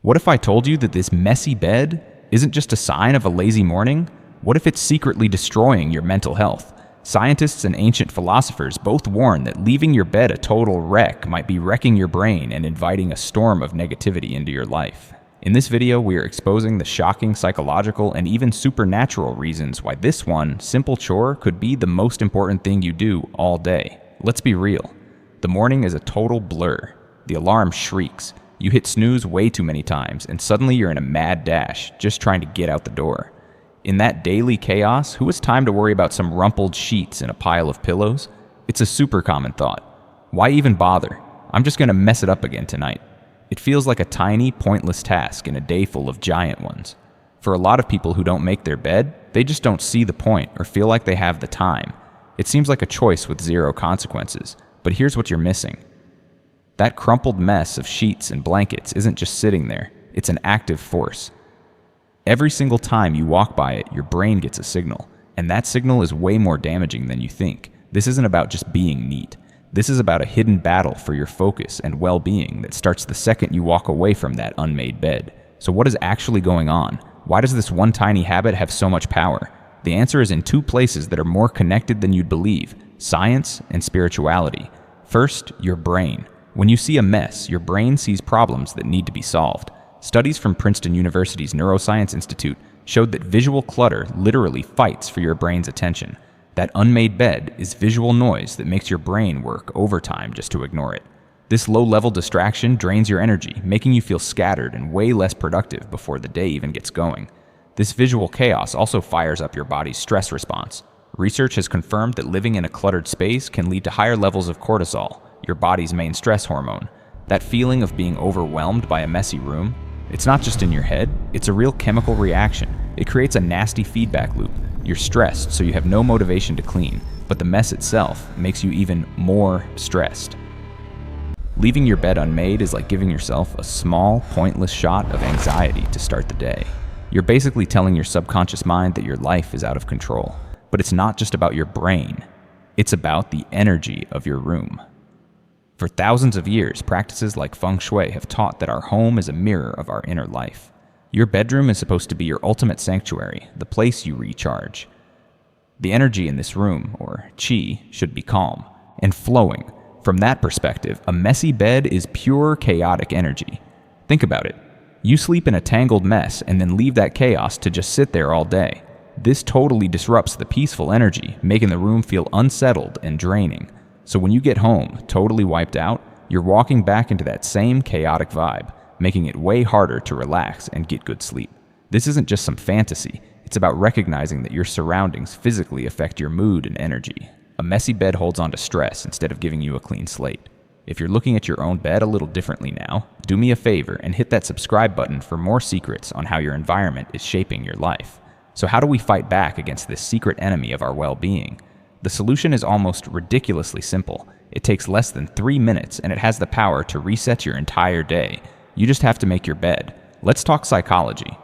What if I told you that this messy bed isn't just a sign of a lazy morning? What if it's secretly destroying your mental health? Scientists and ancient philosophers both warn that leaving your bed a total wreck might be wrecking your brain and inviting a storm of negativity into your life. In this video, we are exposing the shocking psychological and even supernatural reasons why this one simple chore could be the most important thing you do all day. Let's be real. The morning is a total blur. The alarm shrieks. You hit snooze way too many times, and suddenly you're in a mad dash, just trying to get out the door. In that daily chaos, who has time to worry about some rumpled sheets and a pile of pillows? It's a super common thought. Why even bother? I'm just going to mess it up again tonight. It feels like a tiny, pointless task in a day full of giant ones. For a lot of people who don't make their bed, they just don't see the point or feel like they have the time. It seems like a choice with zero consequences, but here's what you're missing. That crumpled mess of sheets and blankets isn't just sitting there, it's an active force. Every single time you walk by it, your brain gets a signal, and that signal is way more damaging than you think. This isn't about just being neat. This is about a hidden battle for your focus and well-being that starts the second you walk away from that unmade bed. So what is actually going on? Why does this one tiny habit have so much power? The answer is in two places that are more connected than you'd believe: science and spirituality. First, your brain. When you see a mess, your brain sees problems that need to be solved. Studies from Princeton University's Neuroscience Institute showed that visual clutter literally fights for your brain's attention. That unmade bed is visual noise that makes your brain work overtime just to ignore it. This low-level distraction drains your energy, making you feel scattered and way less productive before the day even gets going. This visual chaos also fires up your body's stress response. Research has confirmed that living in a cluttered space can lead to higher levels of cortisol, your body's main stress hormone. That feeling of being overwhelmed by a messy room, it's not just in your head, it's a real chemical reaction. It creates a nasty feedback loop. You're stressed, so you have no motivation to clean, but the mess itself makes you even more stressed. Leaving your bed unmade is like giving yourself a small, pointless shot of anxiety to start the day. You're basically telling your subconscious mind that your life is out of control. But it's not just about your brain. It's about the energy of your room. For thousands of years, practices like feng shui have taught that our home is a mirror of our inner life. Your bedroom is supposed to be your ultimate sanctuary, the place you recharge. The energy in this room, or qi, should be calm and flowing. From that perspective, a messy bed is pure chaotic energy. Think about it. You sleep in a tangled mess and then leave that chaos to just sit there all day. This totally disrupts the peaceful energy, making the room feel unsettled and draining. So when you get home, totally wiped out, you're walking back into that same chaotic vibe, making it way harder to relax and get good sleep. This isn't just some fantasy, it's about recognizing that your surroundings physically affect your mood and energy. A messy bed holds on to stress instead of giving you a clean slate. If you're looking at your own bed a little differently now, do me a favor and hit that subscribe button for more secrets on how your environment is shaping your life. So how do we fight back against this secret enemy of our well-being? The solution is almost ridiculously simple. It takes less than 3 minutes and it has the power to reset your entire day. You just have to make your bed. Let's talk psychology.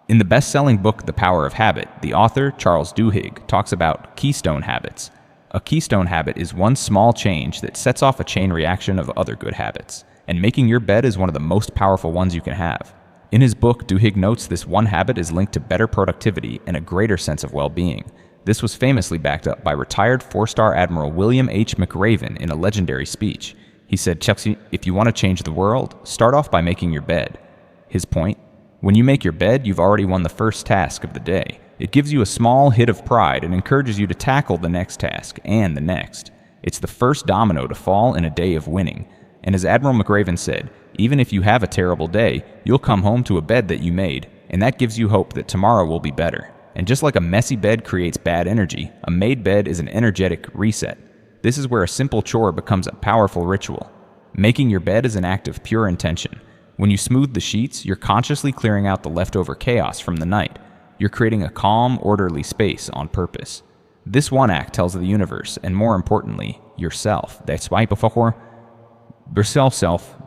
In the best-selling book, The Power of Habit, the author, Charles Duhigg, talks about keystone habits. A keystone habit is one small change that sets off a chain reaction of other good habits, and making your bed is one of the most powerful ones you can have. In his book, Duhigg notes this one habit is linked to better productivity and a greater sense of well-being. This was famously backed up by retired 4-star Admiral William McRaven in a legendary speech. He said, "Chelsea, if you want to change the world, start off by making your bed." His point? When you make your bed, you've already won the first task of the day. It gives you a small hit of pride and encourages you to tackle the next task and the next. It's the first domino to fall in a day of winning. And as Admiral McRaven said, even if you have a terrible day, you'll come home to a bed that you made, and that gives you hope that tomorrow will be better. And just like a messy bed creates bad energy, a made bed is an energetic reset. This is where a simple chore becomes a powerful ritual. Making your bed is an act of pure intention. When you smooth the sheets, you're consciously clearing out the leftover chaos from the night. You're creating a calm, orderly space on purpose. This one act tells the universe, and more importantly, yourself, that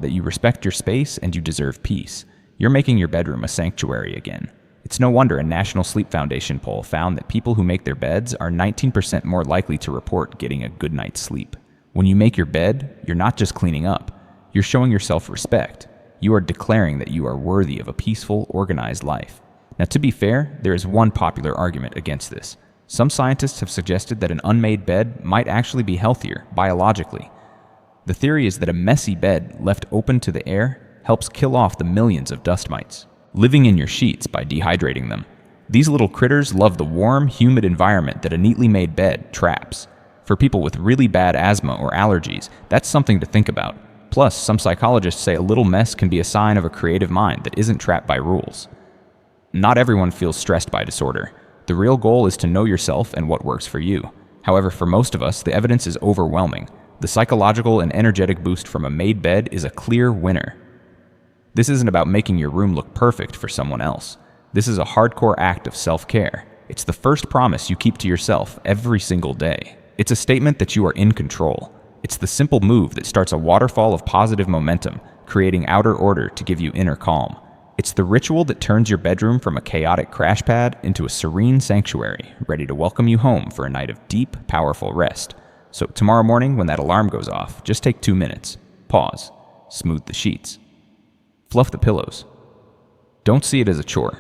you respect your space and you deserve peace. You're making your bedroom a sanctuary again. It's no wonder a National Sleep Foundation poll found that people who make their beds are 19% more likely to report getting a good night's sleep. When you make your bed, you're not just cleaning up, you're showing yourself respect. You are declaring that you are worthy of a peaceful, organized life. Now, to be fair, there is one popular argument against this. Some scientists have suggested that an unmade bed might actually be healthier, biologically. The theory is that a messy bed left open to the air helps kill off the millions of dust mites living in your sheets by dehydrating them. These little critters love the warm, humid environment that a neatly made bed traps. For people with really bad asthma or allergies, that's something to think about. Plus, some psychologists say a little mess can be a sign of a creative mind that isn't trapped by rules. Not everyone feels stressed by disorder. The real goal is to know yourself and what works for you. However, for most of us, the evidence is overwhelming. The psychological and energetic boost from a made bed is a clear winner. This isn't about making your room look perfect for someone else. This is a hardcore act of self-care. It's the first promise you keep to yourself every single day. It's a statement that you are in control. It's the simple move that starts a waterfall of positive momentum, creating outer order to give you inner calm. It's the ritual that turns your bedroom from a chaotic crash pad into a serene sanctuary, ready to welcome you home for a night of deep, powerful rest. So tomorrow morning, when that alarm goes off, just take 2 minutes. Pause. Smooth the sheets. Fluff the pillows. Don't see it as a chore.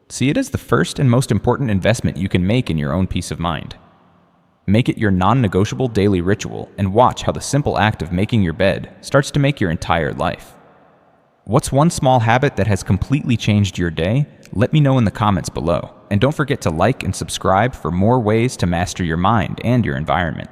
See it as the first and most important investment you can make in your own peace of mind. Make it your non-negotiable daily ritual and watch how the simple act of making your bed starts to make your entire life. What's one small habit that has completely changed your day? Let me know in the comments below. And don't forget to like and subscribe for more ways to master your mind and your environment.